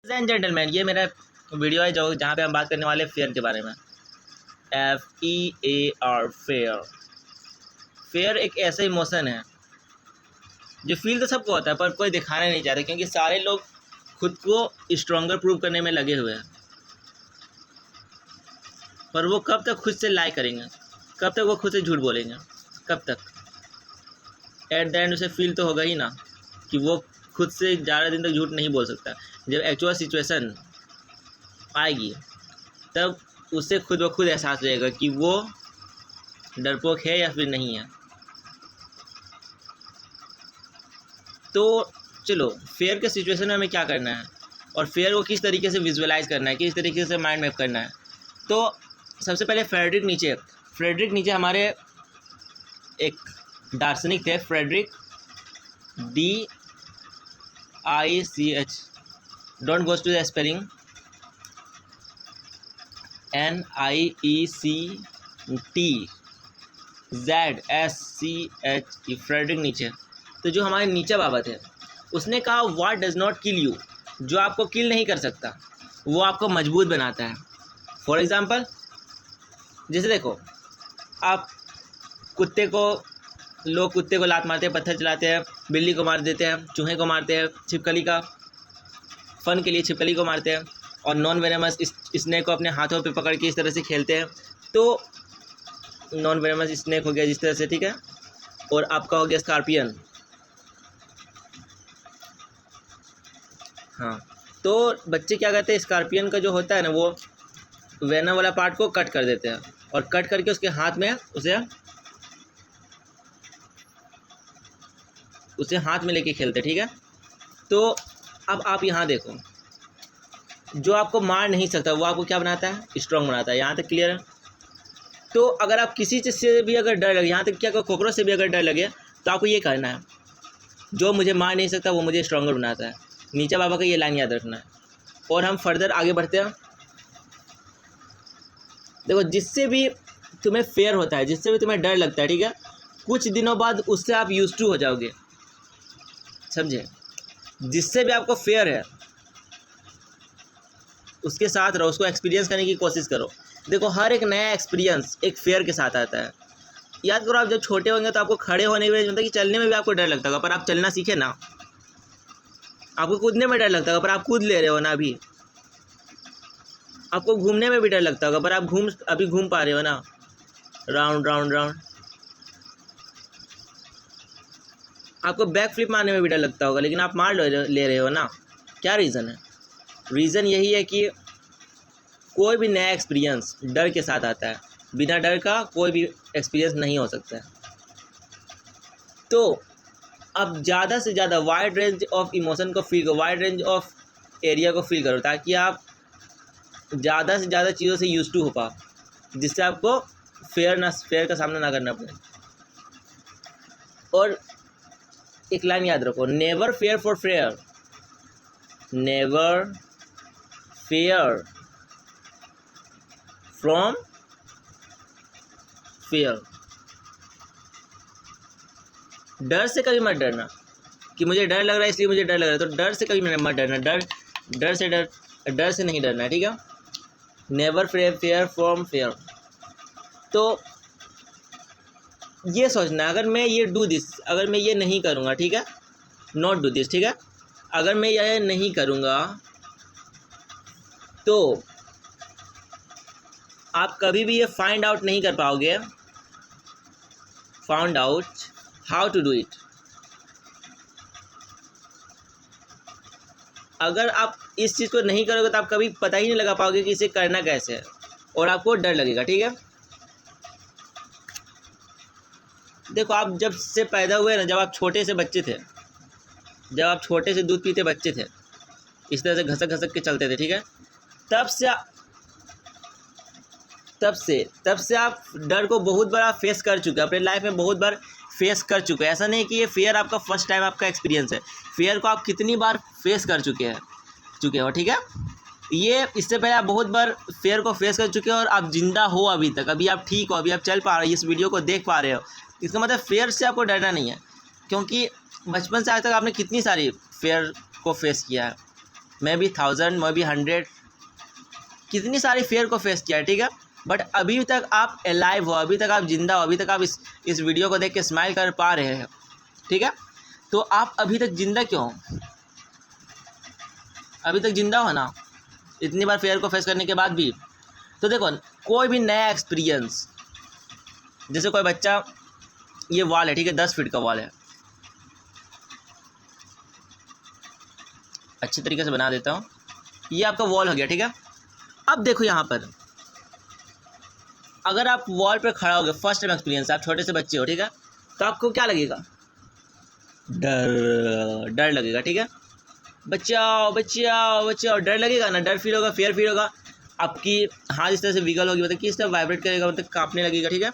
Ladies and gentleman, ये मेरा video है जहाँ पे हम बात करने वाले फेयर के बारे में। FEAR, fair. फेयर एक ऐसा इमोशन है जो फील तो सबको होता है पर कोई दिखाना नहीं चाहता, क्योंकि सारे लोग खुद को स्ट्रॉन्गर प्रूव करने में लगे हुए हैं। पर वो कब तक खुद से लाई करेंगे, कब तक वो खुद से झूठ बोलेंगे, कब तक? एट द एंड उसे फील तो होगा ही ना कि वो खुद से ज़्यादा दिन तक झूठ नहीं बोल सकता। जब एक्चुअल सिचुएशन आएगी तब उसे खुद ब खुद एहसास रहेगा कि वो डरपोक है या फिर नहीं है। तो चलो, फेयर के सिचुएशन में हमें क्या करना है और फेयर को किस तरीके से विजुअलाइज करना है, किस तरीके से माइंड मैप करना है। तो सबसे पहले फ्रेडरिक नीचे हमारे एक दार्शनिक थे, Friedrich DICH, don't goes to the spelling, NIECTZSCHE, Friedrich Nietzsche. तो जो हमारे नीचे बाबा थे उसने कहा what does not kill you, जो आपको किल नहीं कर सकता वो आपको मजबूत बनाता है। फॉर एग्ज़ाम्पल, जैसे देखो, आप लोग कुत्ते को लात मारते हैं, पत्थर चलाते हैं, बिल्ली को मार देते हैं, चूहे को मारते हैं, छिपकली का फ़न के लिए छिपकली को मारते हैं, और नॉन वेनेमस स्नेक को अपने हाथों पे पकड़ के इस तरह से खेलते हैं। तो नॉन वेनेमस स्नेक हो गया जिस तरह से, ठीक है, और आपका हो गया स्कॉर्पियन। हाँ, तो बच्चे क्या करते हैं, स्कॉर्पियन का जो होता है ना, वो वेनम वाला पार्ट को कट कर देते हैं और कट करके उसके हाथ में उसे हाथ में लेके खेलते, ठीक है। तो अब आप यहाँ देखो, जो आपको मार नहीं सकता वो आपको क्या बनाता है, स्ट्रॉन्ग बनाता है। यहाँ तक क्लियर है? तो अगर आप किसी चीज़ से भी अगर डर लगे, यहाँ तक क्या कॉकरोच से भी अगर डर लगे, तो आपको ये करना है, जो मुझे मार नहीं सकता वो मुझे स्ट्रॉन्गर बनाता है। नीचे बाबा का ये लाइन याद रखना है। और हम फर्दर आगे बढ़ते हैं। देखो, जिससे भी तुम्हें फेयर होता है, जिससे भी तुम्हें डर लगता है, ठीक है, कुछ दिनों बाद उससे आप यूज टू हो जाओगे, समझे? जिससे भी आपको फेयर है उसके साथ रहो, उसको एक्सपीरियंस करने की कोशिश करो। देखो, हर एक नया एक्सपीरियंस एक फेयर के साथ आता है। याद करो, आप जब छोटे होंगे तो आपको खड़े होने में, मतलब कि चलने में भी आपको डर लगता होगा, पर आप चलना सीखे ना। आपको कूदने में डर लगता होगा पर आप कूद ले रहे हो ना अभी। आपको घूमने में भी डर लगता होगा पर आप अभी घूम पा रहे हो ना, राउंड राउंड राउंड। आपको बैक फ्लिप मारने में भी डर लगता होगा, लेकिन आप मार ले रहे हो ना। क्या रीज़न है? रीज़न यही है कि कोई भी नया एक्सपीरियंस डर के साथ आता है। बिना डर का कोई भी एक्सपीरियंस नहीं हो सकता है। तो अब ज़्यादा से ज़्यादा वाइड रेंज ऑफ इमोशन को फील करो, वाइड रेंज ऑफ एरिया को फील करो, ताकि आप ज़्यादा से ज़्यादा चीज़ों से यूज टू हो पाओ, जिससे आपको फेयर का सामना ना करना पड़े। और एक लाइन याद रखो, never fair for fair, never fair from fair. डर से कभी मत डरना कि मुझे डर लग रहा है इसलिए मुझे डर लग रहा है, तो डर से कभी मत डरना। डर से नहीं डरना है, ठीक है। Never fair from fair. तो ये सोचना, अगर मैं ये डू दिस, अगर मैं ये नहीं करूँगा, ठीक है, नॉट डू दिस, ठीक है, अगर मैं ये नहीं करूँगा तो आप कभी भी ये फाइंड आउट नहीं कर पाओगे, found out how to do it. अगर आप इस चीज़ को नहीं करोगे तो आप कभी पता ही नहीं लगा पाओगे कि इसे करना कैसे है, और आपको डर लगेगा, ठीक है। देखो, आप जब से पैदा हुए ना, जब आप छोटे से बच्चे थे, जब आप छोटे से दूध पीते बच्चे थे, इस तरह से घसक घसक के चलते थे, ठीक है, तब से आप डर को बहुत बार फेस कर चुके हैं, अपने लाइफ में बहुत बार फेस कर चुके हैं। ऐसा नहीं कि ये फेयर आपका फर्स्ट टाइम आपका एक्सपीरियंस है। फेयर को आप कितनी बार फेस कर चुके हो, ठीक है। ये इससे पहले आप बहुत बार फेयर को फेस कर चुके हो और आप जिंदा हो अभी तक, अभी आप ठीक हो, अभी आप चल पा रहे हो, इस वीडियो को देख पा रहे हो। इसका मतलब फेयर से आपको डरना नहीं है, क्योंकि बचपन से आज तक आपने कितनी सारी फेयर को फेस किया है। मैं भी 1000, मैं भी 100, कितनी सारी फेयर को फेस किया है, ठीक है। बट अभी तक आप अलाइव हो, अभी तक आप जिंदा हो, अभी तक आप इस वीडियो को देख के स्माइल कर पा रहे हैं, ठीक है। तो आप अभी तक जिंदा क्यों हो? अभी तक जिंदा हो ना, इतनी बार फेयर को फेस करने के बाद भी। तो देखो, कोई भी नया एक्सपीरियंस, जैसे कोई बच्चा, ये वॉल है, ठीक है, 10 फीट का वॉल है, अच्छी तरीके से बना देता हूँ। ये आपका वॉल हो गया, ठीक है। अब देखो यहाँ पर, अगर आप वॉल पे खड़ा होगे, फर्स्ट टाइम एक्सपीरियंस, आप छोटे से बच्चे हो, ठीक है, तो आपको क्या लगेगा? डर लगेगा, ठीक है। बचाओ बचाओ बचाओ, डर लगेगा ना, डर फील होगा, फियर फील होगा, आपकी हाथ इस तरह से विगल होगी, मतलब किस तरह वाइब्रेट करेगा, मतलब कांपने लगेगा, ठीक है।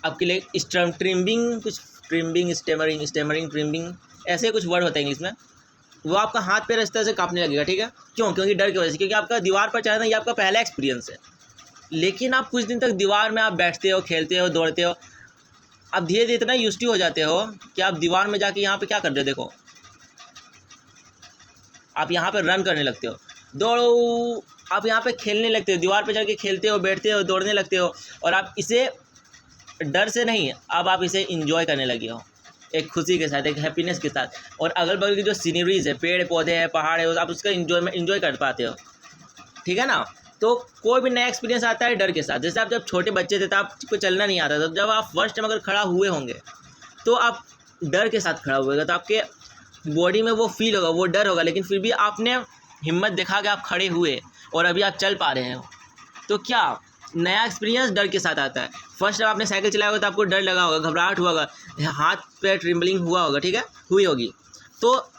आपके लिए ट्रिम्बिंग, कुछ ट्रिम्बिंग, स्टेमरिंग ट्रिम्बिंग, ऐसे कुछ वर्ड होता है इंग्लिश में, वो आपका हाथ पैर इस तरह से कांपने लगेगा, ठीक है। क्यों? क्योंकि डर की वजह से, क्योंकि आपका दीवार पर चढ़ना ये आपका पहला एक्सपीरियंस है। लेकिन आप कुछ दिन तक दीवार में आप बैठते हो, खेलते हो, दौड़ते हो, आप धीरे धीरे इतना यूज्ड हो जाते हो कि आप दीवार में जाके यहाँ पे क्या कर रहे हो, देखो, आप यहाँ पे रन करने लगते हो, दौड़ो, आप यहाँ पे खेलने लगते हो, दीवार पे चढ़ के खेलते हो, बैठते हो, दौड़ने लगते हो, और आप इसे डर से नहीं, अब आप इसे इंजॉय करने लगे हो, एक खुशी के साथ, एक हैप्पीनेस के साथ। और अगल बगल की जो सीनरीज है, पेड़ पौधे हैं, पहाड़ है, आप उसका इंजॉय कर पाते हो, ठीक है ना। तो कोई भी नया एक्सपीरियंस आता है डर के साथ। जैसे आप जब छोटे बच्चे थे तो आपको चलना नहीं आता था, जब आप फर्स्ट टाइम अगर खड़ा हुए होंगे तो आप डर के साथ खड़ा हुएगा, तो आपके बॉडी में वो फील होगा, वो डर होगा, लेकिन फिर भी आपने हिम्मत दिखा के आप खड़े हुए और अभी आप चल पा रहे हो। तो क्या नया एक्सपीरियंस डर के साथ आता है। फर्स्ट टाइम आपने साइकिल चलाया होगा तो आपको डर लगा होगा, घबराहट हुआ होगा, हाथ पे ट्रिम्बलिंग हुआ होगा, ठीक है, हुई होगी। तो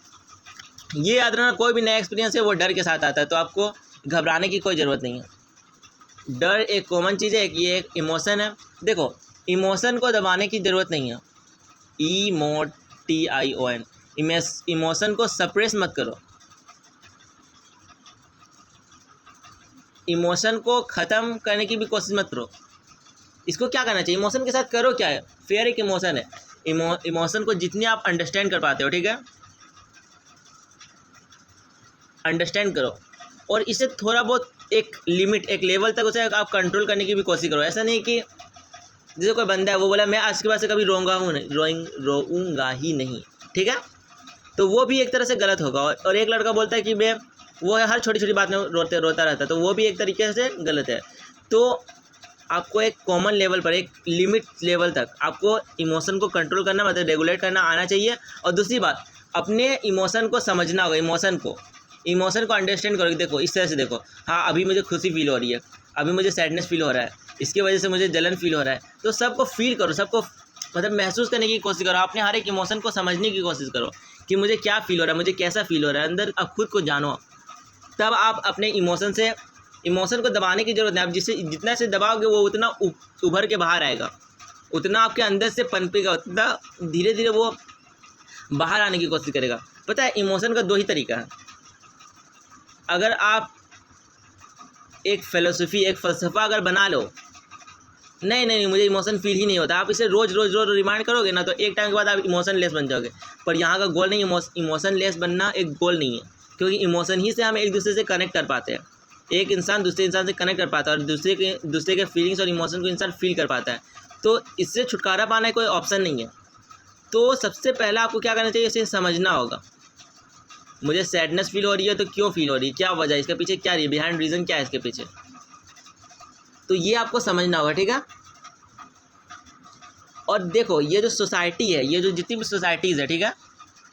ये याद रखना, कोई भी नया एक्सपीरियंस है वो डर के साथ आता है, तो आपको घबराने की कोई ज़रूरत नहीं है। डर एक कॉमन चीज़ है, ये एक इमोशन है। देखो, इमोशन को दबाने की ज़रूरत नहीं है, EMOTION, इमोशन को सप्रेस मत करो, इमोशन को ख़त्म करने की भी कोशिश मत करो। इसको क्या करना चाहिए, इमोशन के साथ करो क्या है, फेयर एक इमोशन है, इमोशन को जितने आप अंडरस्टैंड कर पाते हो, ठीक है, अंडरस्टैंड करो, और इसे थोड़ा बहुत एक लिमिट, एक लेवल तक उसे आप कंट्रोल करने की भी कोशिश करो। ऐसा नहीं कि जैसे कोई बंदा है वो बोला मैं आज के बाद से कभी रोऊंगा ही नहीं, ठीक है, तो वो भी एक तरह से गलत होगा। और एक लड़का बोलता है कि मैं वो है हर छोटी छोटी बात में रोता रहता है, तो वो भी एक तरीके से गलत है। तो आपको एक कॉमन लेवल पर, एक लिमिट लेवल तक आपको इमोशन को कंट्रोल करना, मतलब रेगुलेट करना आना चाहिए। और दूसरी बात, अपने इमोशन को समझना होगा, इमोशन को अंडरस्टैंड करो। देखो इस तरह से देखो, हाँ अभी मुझे खुशी फील हो रही है, अभी मुझे सैडनेस फील हो रहा है, इसकी वजह से मुझे जलन फील हो रहा है, तो सबको फील करो, सबको मतलब महसूस करने की कोशिश करो, अपने हर एक इमोशन को समझने की कोशिश करो कि मुझे क्या फील हो रहा है, मुझे कैसा फील हो रहा है, अंदर आप खुद को जानो। तब आप अपने इमोशन को दबाने की ज़रूरत नहीं, आप जितना से दबाओगे वो उतना उभर के बाहर आएगा, उतना आपके अंदर से पनपेगा, उतना धीरे धीरे वो बाहर आने की कोशिश करेगा। पता है इमोशन का 2 ही तरीका है। अगर आप एक फ़िलॉसफी, एक फ़लसफ़ा अगर बना लो, नहीं मुझे इमोशन फील ही नहीं होता, आप इसे रोज़ रिमाइंड करोगे ना, तो एक टाइम के बाद आप इमोशन लेस बन जाओगे। पर यहाँ का गोल नहीं, इमोशन लेस बनना एक गोल नहीं है, क्योंकि इमोशन ही से हम एक दूसरे से कनेक्ट कर पाते हैं, एक इंसान दूसरे इंसान से कनेक्ट कर पाता है, और दूसरे के फीलिंग्स और इमोशन को इंसान फील कर पाता है। तो इससे छुटकारा पाना कोई ऑप्शन नहीं है। तो सबसे पहला आपको क्या करना चाहिए, इसे समझना होगा। मुझे सैडनेस फील हो रही है तो क्यों फील हो रही है, क्या वजह है, इसके पीछे क्या रही है, बिहाइंड रीज़न क्या है इसके पीछे, तो ये आपको समझना होगा, ठीक है। और देखो ये जो सोसाइटी है, ये जो जितनी भी सोसाइटीज़ है, ठीक है,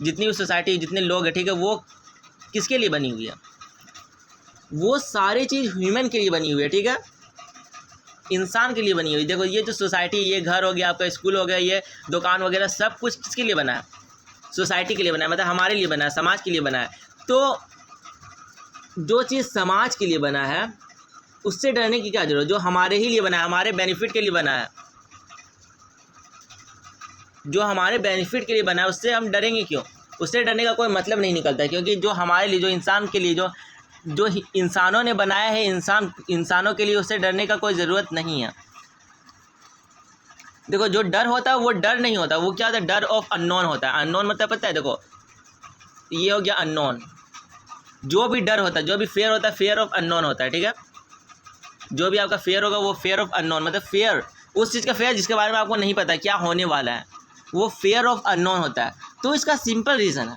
जितनी भी सोसाइटी, जितने लोग हैं, ठीक है, वो किसके लिए बनी हुई है, वो सारी चीज़ ह्यूमन के लिए बनी हुई है, ठीक है, इंसान के लिए बनी हुई। देखो ये जो सोसाइटी, ये घर हो गया, आपका स्कूल हो गया, ये दुकान वगैरह, सब कुछ किसके लिए बना है, सोसाइटी के लिए बना है, मतलब हमारे लिए बना है, समाज के लिए बना है। तो जो चीज़ समाज के लिए बना है उससे डरने की क्या जरूरत, जो हमारे ही लिए बना है, हमारे बेनिफिट के लिए बना है, जो हमारे बेनिफिट के लिए बना है, उससे हम डरेंगे क्यों, उससे डरने का कोई मतलब नहीं निकलता है। क्योंकि जो हमारे लिए, जो इंसान के लिए, जो इंसानों ने बनाया है, इंसानों के लिए, उससे डरने का कोई ज़रूरत नहीं है। देखो जो डर होता है वो डर नहीं होता, वो क्या होता है, डर ऑफ अननोन होता है। अननोन मतलब पता है, देखो ये हो गया अननोन। जो भी डर होता है, जो भी फेयर होता है, फेयर ऑफ अननोन होता है, ठीक है। जो भी आपका फेयर होगा वो फेयर ऑफ अननोन, मतलब फेयर उस चीज़ का फेयर जिसके बारे में आपको नहीं पता क्या होने वाला है, वो फेयर ऑफ अननोन होता है। तो इसका सिंपल रीज़न है,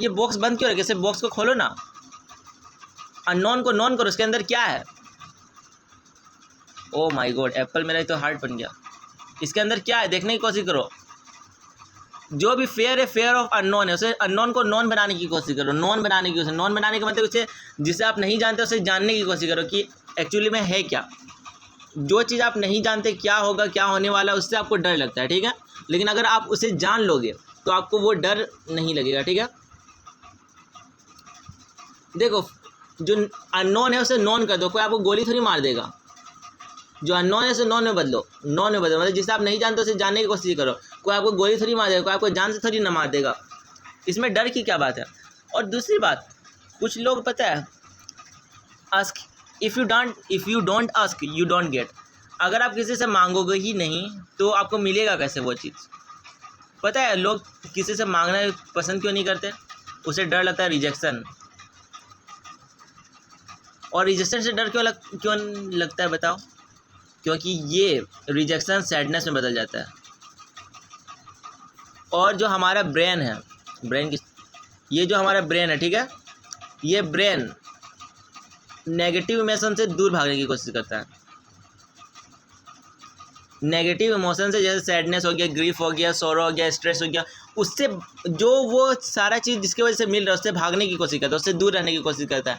ये बॉक्स बंद क्यों रखे, इसे बॉक्स को खोलो ना, अननोन को नोन करो, उसके अंदर क्या है। ओ माय गॉड, एप्पल मेरा तो हार्ट बन गया। इसके अंदर क्या है देखने की कोशिश करो। जो भी फेयर है, फेयर ऑफ अननोन है, उसे अननोन को नॉन बनाने की कोशिश करो, नॉन बनाने की कोशिश। नॉन बनाने का मतलब उसे जिसे आप नहीं जानते उसे जानने की कोशिश करो कि एक्चुअली में है क्या। जो चीज़ आप नहीं जानते क्या होगा, क्या होने वाला है, उससे आपको डर लगता है, ठीक है। लेकिन अगर आप उसे जान लोगे तो आपको वो डर नहीं लगेगा, ठीक है। देखो, जो अननोन है उसे नॉन कर दो, कोई आपको गोली थोड़ी मार देगा। जो अननोन है उसे नॉन में बदलो, नॉन में बदलो, मतलब जिसे आप नहीं जानते उसे जानने की कोशिश करो। कोई आपको गोली थोड़ी मार देगा, कोई आपको जान से थोड़ी ना मार देगा। इसमें डर की क्या बात है। और दूसरी बात, कुछ लोग पता है, ask if you don't ask you don't get. अगर आप किसी से मांगोगे ही नहीं तो आपको मिलेगा कैसे वो चीज़। पता है लोग किसी से मांगना पसंद क्यों नहीं करते, उसे डर लगता है रिजेक्शन। और रिजेक्शन से डर क्यों लगता है बताओ। क्योंकि ये रिजेक्शन सैडनेस में बदल जाता है। और जो हमारा ब्रेन है, ये जो हमारा ब्रेन है, ठीक है, ये ब्रेन नेगेटिव इमोशन से दूर भागने की कोशिश करता है। नेगेटिव इमोशन से, जैसे सैडनेस हो गया, ग्रीफ हो गया, सोरो हो गया, स्ट्रेस हो गया, उससे जो वो सारा चीज़ जिसकी वजह से मिल रहा है उससे भागने की कोशिश करता है, उससे दूर रहने की कोशिश करता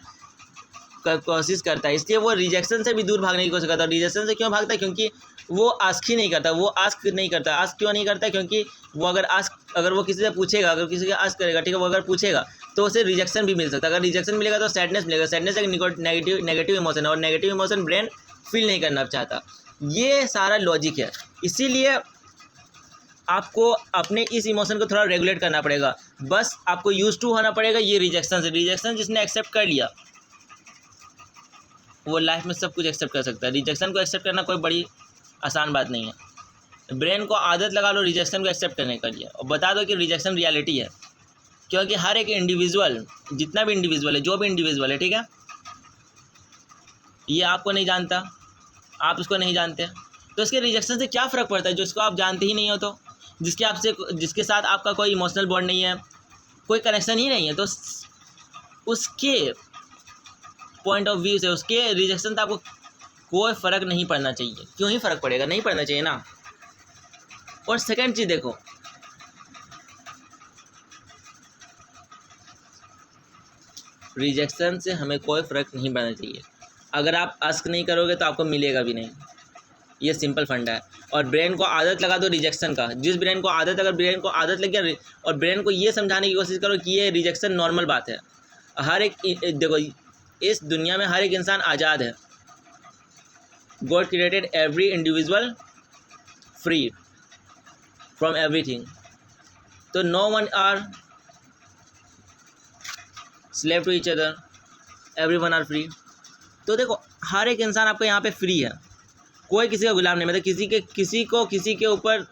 है। इसलिए वो रिजेक्शन से भी दूर भागने की कोशिश करता है। रिजेक्शन से क्यों भागता है, क्योंकि वो आस्क ही नहीं करता। वो आस्क नहीं करता। आस्क क्यों नहीं करता, क्योंकि वो अगर वो किसी से पूछेगा, अगर किसी से आस्क करेगा, ठीक है, वो अगर पूछेगा तो उसे रिजेक्शन भी मिल सकता है। अगर रिजेक्शन मिलेगा तो सैडनेस मिलेगा। सैडनेस एक नेगेटिव इमोशन है, और नेगेटिव इमोशन ब्रेन फील नहीं करना चाहता। ये सारा लॉजिक है। इसीलिए आपको अपने इस इमोशन को थोड़ा रेगुलेट करना पड़ेगा। बस आपको यूज टू होना पड़ेगा ये रिजेक्शन से। रिजेक्शन जिसने एक्सेप्ट कर लिया वो लाइफ में सब कुछ एक्सेप्ट कर सकता है। रिजेक्शन को एक्सेप्ट करना कोई बड़ी आसान बात नहीं है। ब्रेन को आदत लगा लो रिजेक्शन को एक्सेप्ट करने के लिए, और बता दो कि रिजेक्शन रियलिटी है। क्योंकि हर एक इंडिविजुअल, जितना भी इंडिविजुअल है, जो भी इंडिविजुअल है, ठीक है, ये आपको नहीं जानता, आप उसको नहीं जानते, तो इसके रिजेक्शन से क्या फ़र्क पड़ता है। जो इसको आप जानते ही नहीं हो, तो जिसके साथ आपका कोई इमोशनल बॉन्ड नहीं है, कोई कनेक्शन ही नहीं है, तो उसके पॉइंट ऑफ व्यू से, उसके रिजेक्शन से आपको कोई फ़र्क नहीं पड़ना चाहिए। क्यों ही फ़र्क पड़ेगा, नहीं पड़ना चाहिए ना। और सेकंड चीज़ देखो, रिजेक्शन से हमें कोई फ़र्क नहीं पड़ना चाहिए। अगर आप आस्क नहीं करोगे तो आपको मिलेगा भी नहीं। ये सिंपल फंडा है। और ब्रेन को आदत लगा दो रिजेक्शन का। अगर ब्रेन को आदत लग गया, और ब्रेन को ये समझाने की कोशिश करो कि ये रिजेक्शन नॉर्मल बात है। हर एक देखो, इस दुनिया में हर एक इंसान आज़ाद है। God created every individual free from everything. तो no one are slave to each other, every one are free. तो देखो, हर एक इंसान आपको यहाँ पे फ्री है। कोई किसी का गुलाम नहीं, मतलब किसी के ऊपर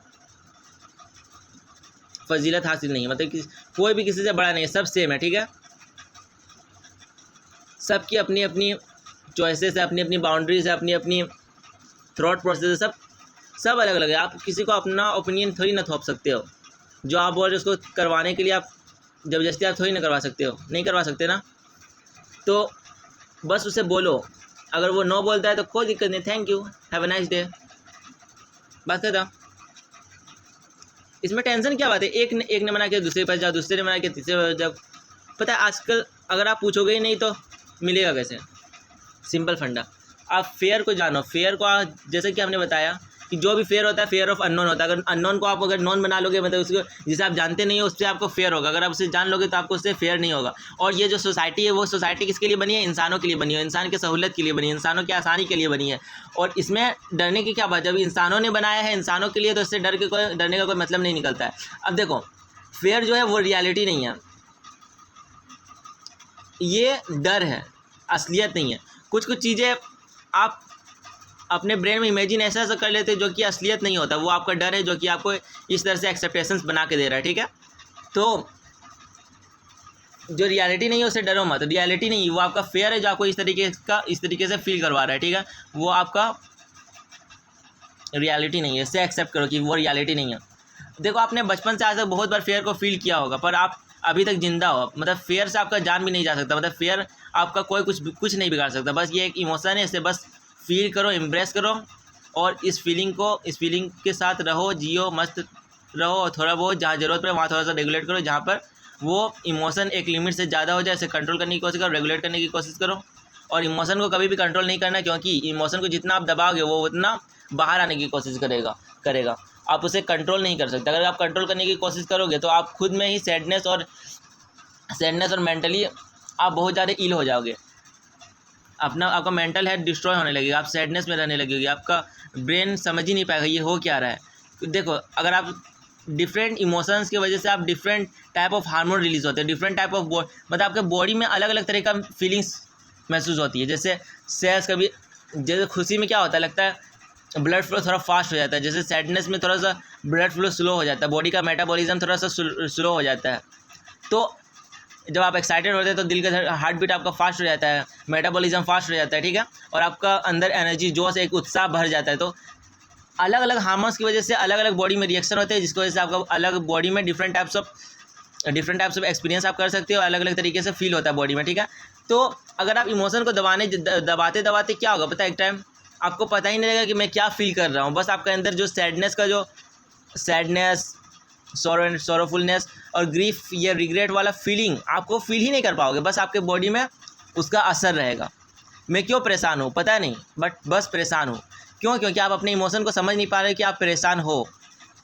फजीलत हासिल नहीं है, मतलब कोई भी किसी से बड़ा नहीं है, सब सेम है, ठीक है। सबकी अपनी अपनी चॉइसेस है, अपनी अपनी बाउंड्रीज है, अपनी अपनी थॉट प्रोसेस है, सब अलग अलग है। आप किसी को अपना ओपिनियन थोड़ी ना थोप सकते हो। जो आप बोल रहे हो उसको करवाने के लिए आप ज़बरदस्ती आप थोड़ी ना करवा सकते हो, नहीं करवा सकते ना। तो बस उसे बोलो, अगर वो नो बोलता है तो कोई दिक्कत नहीं, thank you, have a nice day, बात खत्म। इसमें टेंशन क्या बात है। एक ने मना किया दूसरे पास जाओ, दूसरे ने मना किया तीसरे पास जाओ। पता है आजकल अगर आप पूछोगे ही नहीं तो मिलेगा कैसे। सिंपल फंडा, आप फेयर को जानो। फेयर को जैसे कि हमने बताया कि जो भी फेयर होता है फेयर ऑफ अननोन होता है। अगर अननोन को आप अगर नॉन बना लोगे, मतलब उसको जिसे आप जानते नहीं हो उससे आपको फेयर होगा। अगर आप उसे जान लोगे तो आपको उससे फेयर नहीं होगा। और ये जो सोसाइटी है वो सोसाइटी किसके लिए बनी है, इंसानों के लिए बनी है, इंसान की सहूलत के लिए बनी है, इंसानों की आसानी के लिए बनी है। और इसमें डरने की क्या बात, जब इंसानों ने बनाया है इंसानों के लिए तो इससे डरने का कोई मतलब नहीं निकलता है। अब देखो, फेयर जो है वो रियलिटी नहीं है, ये डर है, असलियत नहीं है। कुछ चीज़ें आप अपने ब्रेन में इमेजिन ऐसा कर लेते हैं जो कि असलियत नहीं होता, वो आपका डर है जो कि आपको इस तरह से एक्सेप्टेशंस बना के दे रहा है, ठीक है। तो जो रियलिटी नहीं है उससे डरो मत, रियलिटी नहीं, वो आपका फेयर है जो आपको इस तरीके से फील करवा रहा है, ठीक है, वो आपका रियलिटी नहीं है, इससे एक्सेप्ट करो कि वो रियलिटी नहीं है। देखो आपने बचपन से आज तक बहुत बार फेयर को फील किया होगा, पर आप अभी तक जिंदा हो, मतलब फेयर से आपका जान भी नहीं जा सकता, मतलब फेयर आपका कोई कुछ नहीं बिगाड़ सकता, बस ये एक इमोशन है, इसे बस फील करो, एम्ब्रेस करो और इस फीलिंग के साथ रहो, जियो, मस्त रहो, और थोड़ा बहुत जहाँ ज़रूरत पड़े वहाँ थोड़ा सा रेगुलेट करो, जहाँ पर वो इमोशन एक लिमिट से ज़्यादा हो जाए, इसे कंट्रोल करने की कोशिश करो, रेगुलेट करने की कोशिश करो। और इमोशन को कभी भी कंट्रोल नहीं करना, क्योंकि इमोशन को जितना आप दबाओगे वो उतना बाहर आने की कोशिश करेगा। आप उसे कंट्रोल नहीं कर सकते। अगर आप कंट्रोल करने की कोशिश करोगे तो आप खुद में ही सैडनेस और मेंटली आप बहुत ज़्यादा इल हो जाओगे, आपका मेंटल हेल्थ डिस्ट्रॉय होने लगेगा, आप सैडनेस में रहने लगेगी, आपका ब्रेन समझ ही नहीं पाएगा ये हो क्या रहा है। देखो अगर आप डिफरेंट इमोशंस की वजह से आप different type of hormone release होते हैं, डिफरेंट टाइप ऑफ मतलब आपके बॉडी में अलग अलग तरह का फीलिंग्स महसूस होती है। जैसे सेल्स कभी, जैसे खुशी में क्या होता है, लगता है ब्लड फ्लो थोड़ा फास्ट हो जाता है, जैसे सैडनेस में थोड़ा सा ब्लड फ्लो स्लो हो जाता है, बॉडी का मेटाबॉलिज्म थोड़ा सा स्लो हो जाता है। तो जब आप एक्साइटेड होते हैं तो दिल का हार्ट बीट आपका फास्ट हो जाता है, मेटाबॉलिज्म फास्ट हो जाता है, ठीक है, और आपका अंदर एनर्जी, जोश, एक उत्साह भर जाता है। तो अलग अलग हार्मोन्स की वजह से अलग अलग बॉडी में रिएक्शन होते हैं, जिसकी वजह से आपका अलग बॉडी में डिफरेंट टाइप्स ऑफ एक्सपीरियंस आप कर सकते हो, अलग अलग तरीके से फील होता है बॉडी में, ठीक है। तो अगर आप इमोशन को दबाते क्या होगा पता है, एक टाइम आपको पता ही नहीं लगेगा कि मैं क्या फील कर रहा हूँ, बस आपके अंदर जो सैडनेस, सोरोफुलनेस और ग्रीफ या रिग्रेट वाला फीलिंग आपको फील ही नहीं कर पाओगे, बस आपके बॉडी में उसका असर रहेगा। मैं क्यों परेशान हूँ पता नहीं, बट बस परेशान हूँ। क्यों? क्योंकि आप अपने इमोशन को समझ नहीं पा रहे कि आप परेशान हो।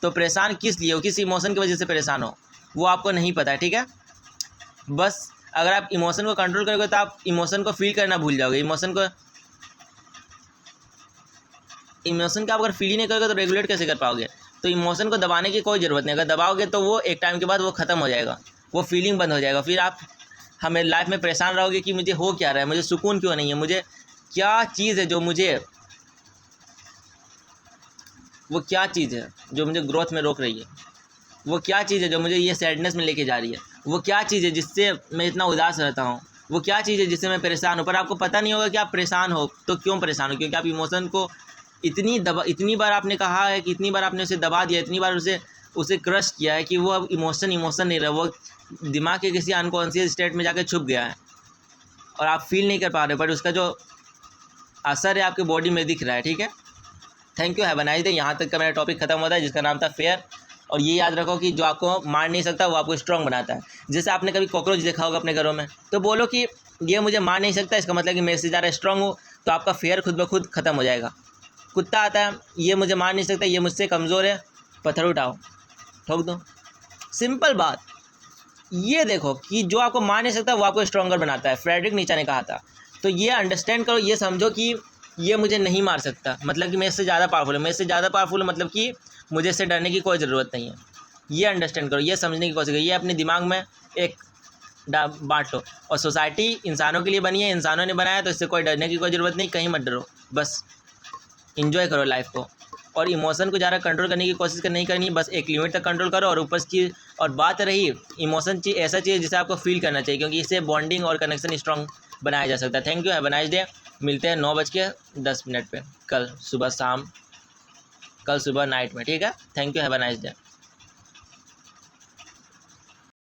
तो परेशान किस लिए हो, किस इमोशन की वजह से परेशान हो, वो आपको नहीं पता है, ठीक है। बस अगर आप इमोशन को कंट्रोल करोगे तो आप इमोशन को फील करना भूल जाओगे। इमोशन का आप अगर फील ही नहीं करोगे तो रेगुलेट कैसे कर पाओगे। तो इमोशन को दबाने की कोई ज़रूरत नहीं, अगर दबाओगे तो वो एक टाइम के बाद वो ख़त्म हो जाएगा, वो फीलिंग बंद हो जाएगा। फिर आप हमें लाइफ में परेशान रहोगे कि मुझे हो क्या रहा है, मुझे सुकून क्यों नहीं है, मुझे क्या चीज़ है जो मुझे ग्रोथ में रोक रही है, वो क्या चीज़ है जो मुझे ये सैडनेस में लेके जा रही है, वो क्या चीज़ है जिससे मैं इतना उदास रहता हूँ, वो क्या चीज़ है जिससे मैं परेशान हूँ। पर आपको पता नहीं होगा कि आप परेशान हो। तो क्यों परेशान हो? क्योंकि आप इमोशन को इतनी बार आपने कहा है कि इतनी बार आपने उसे दबा दिया, इतनी बार उसे क्रश किया है कि वो अब इमोशन नहीं रहा, वो दिमाग के किसी अनकॉन्शियस स्टेट में जाकर छुप गया है और आप फील नहीं कर पा रहे, बट उसका जो असर है आपके बॉडी में दिख रहा है, ठीक है। Thank you, have a nice day. यहाँ तक का मेरा टॉपिक खत्म होता है जिसका नाम था फेयर। और ये याद रखो कि जो आपको मार नहीं सकता वो आपको स्ट्रांग बनाता है। जैसे आपने कभी कॉकरोच देखा होगा अपने घरों में, तो बोलो कि ये मुझे मार नहीं सकता, इसका मतलब कि मैं इससे ज़्यादा स्ट्रांग हूँ, तो आपका फेयर खुद ब खुद ख़त्म हो जाएगा। कुत्ता आता है, ये मुझे मार नहीं सकता, ये मुझसे कमज़ोर है, पत्थर उठाओ, ठोक दो, सिंपल बात। ये देखो कि जो आपको मार नहीं सकता वो आपको स्ट्रॉन्गर बनाता है, फ्रेडरिक नीचे ने कहा था। तो ये अंडरस्टैंड करो, ये समझो कि ये मुझे नहीं मार सकता, मतलब कि मैं इससे ज़्यादा पावरफुल हूँ, मैं इससे ज़्यादा पावरफुल हूँ, मतलब कि मुझे इससे डरने की कोई ज़रूरत नहीं है। ये अंडरस्टैंड करो, ये समझने की कोशिश करो, ये अपने दिमाग में एक बांट लो। और सोसाइटी इंसानों के लिए बनी है, इंसानों ने बनाया, तो इससे कोई डरने की कोई ज़रूरत नहीं, कहीं मत डरो, बस इंजॉय करो लाइफ को। और इमोशन को ज़्यादा कंट्रोल करने की कोशिश नहीं करनी, बस एक लिमिट तक कंट्रोल करो। और ऊपर की और बात रही इमोशन ऐसा चीज़ जिसे आपको फील करना चाहिए, क्योंकि इससे बॉन्डिंग और कनेक्शन स्ट्रॉन्ग बनाया जा सकता है। Thank you, have a nice day. मिलते हैं 9:10 पे कल सुबह नाइट में, ठीक है। Thank you, have a nice day.